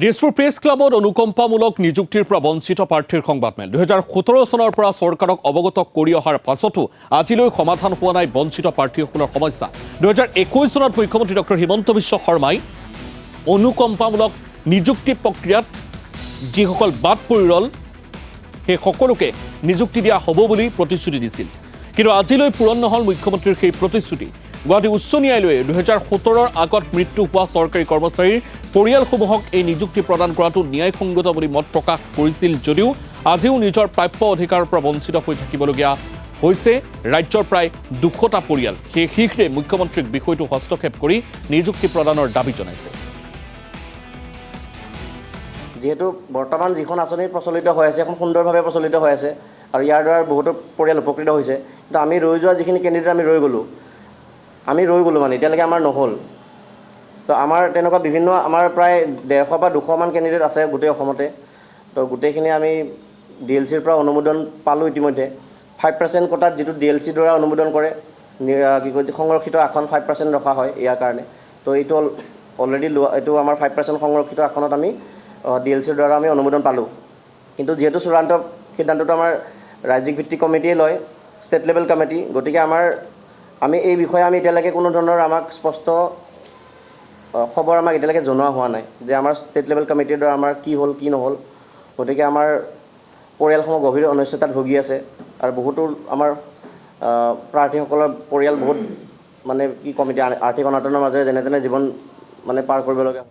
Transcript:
Dispur press ক্লাবত অনুকম্পামূলক নিযুক্তিৰ পৰা বঞ্চিত প্ৰাৰ্থীৰ সংবাদমেল 2017 চনৰ পৰা চৰকাৰক অৱগত কৰি অহাৰ পাছতো আজিলৈ সমাধান হোৱা নাই বঞ্চিত প্ৰাৰ্থীসকলৰ সমস্যা 2021 চনত মুখ্যমন্ত্ৰী ডক্টৰ হিমন্ত বিশ্ব শৰ্মাই অনুকম্পামূলক নিযুক্তি প্ৰক্ৰিয়াত যিসকল বাদ পৰি ৰল সেই সকলোকে নিযুক্তি দিয়া হ'ব বুলি প্ৰতিশ্ৰুতি দিছিল কিন্তু আজিলৈ পূৰণ নহল মুখ্যমন্ত্ৰীৰ সেই প্ৰতিশ্ৰুতি গুৱাহাটী উচ্চ ন্যায়ালয়ে 2017 আগত মৃত্যু হোৱা চৰকাৰী কৰ্মচাৰীৰ পৰিয়ালসমূহক এই নিযুক্তি প্ৰদান কৰাটো ন্যায়সংগত বুলি মত প্ৰকাশ কৰিছিল যদিও আজিও নিজৰ প্ৰাপ্য অধিকাৰৰ পৰা বঞ্চিত হৈ থাকিবলগীয়া হৈছে ৰাজ্যৰ প্ৰায় 200টা পৰিয়াল সেই শীঘ্ৰে মুখ্যমন্ত্ৰীক বিষয়টো হস্তক্ষেপ কৰি নিযুক্তি প্ৰদানৰ দাবী জনাইছে যেহেতু বৰ্তমান যিখন আঁচনি প্ৰচলিত হৈ আছে এখন সুন্দৰভাৱে প্ৰচলিত হৈ আছে আৰু ইয়াৰ দ্বাৰা বহুতো পৰিয়াল উপকৃত হৈছে কিন্তু আমি ৰৈ যোৱা যিখিনি কেণ্ডিডেট আমি ৰৈ গ'লো মানে এতিয়ালৈকে আমাৰ নহ'ল তো আমাৰ তেনেকুৱা বিভিন্ন আমাৰ প্ৰায় 150 বা 200 মান কেণ্ডিডেট আছে গোটেই অসমতে তো গোটেইখিনি আমি ডিএলচিৰ পৰা অনুমোদন পালোঁ ইতিমধ্যে 5% কোটাত যিটো ডিএলচিৰ দ্বাৰা অনুমোদন কৰে কি কয় সংৰক্ষিত আসন 5% ৰখা হয় ইয়াৰ কাৰণে তো এইটো অলৰেডি এইটো আমাৰ 5% সংৰক্ষিত আসনত আমি ডিএলচিৰ দ্বাৰা আমি অনুমোদন পালোঁ কিন্তু যেহেতু চূড়ান্ত সিদ্ধান্তটো আমাৰ ৰাজ্যিক ভিত্তিক কমিটিয়ে লয় ষ্টেট লেভেল কমিটি গতিকে আমি এই বিষয়ে আমি এতিয়ালৈকে কোনো ধৰণৰ আমাক স্পষ্ট খবৰ আমাক এতিয়ালৈকে জনোৱা হোৱা নাই যে আমাৰ ষ্টেট লেভেল কমিটিৰ দ্বাৰা আমাৰ কি হ'ল কি নহ'ল গতিকে আমাৰ পৰিয়ালসমূহ গভীৰ অনিশ্চয়তাত ভুগি আছে আৰু বহুতো আমাৰ প্ৰাৰ্থীসকলৰ পৰিয়াল বহুত মানে কি কমিটি আৰ্থিক অনাটনৰ মাজেৰে যেনে তেনে জীৱন মানে পাৰ কৰিবলগীয়া